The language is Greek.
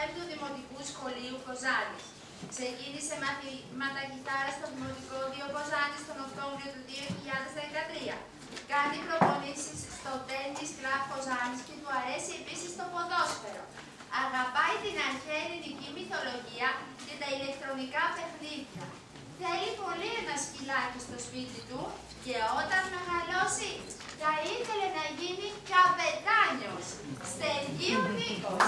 5ου Δημοτικού Σχολείου Κοζάνης. Ξεκίνησε μαθήματα κιθάρας στο Δημοτικό Δίο Κοζάνης τον Οκτώβριο του 2013. Κάνει προπονήσεις στο τένις κλαμπ Κοζάνης και του αρέσει επίσης το ποδόσφαιρο. Αγαπάει την αρχαία ελληνική μυθολογία και τα ηλεκτρονικά παιχνίδια. Θέλει πολύ ένα σκυλάκι στο σπίτι του και όταν μεγαλώσει θα ήθελε να γίνει καπετάνιος. Στεργίου Νίκος.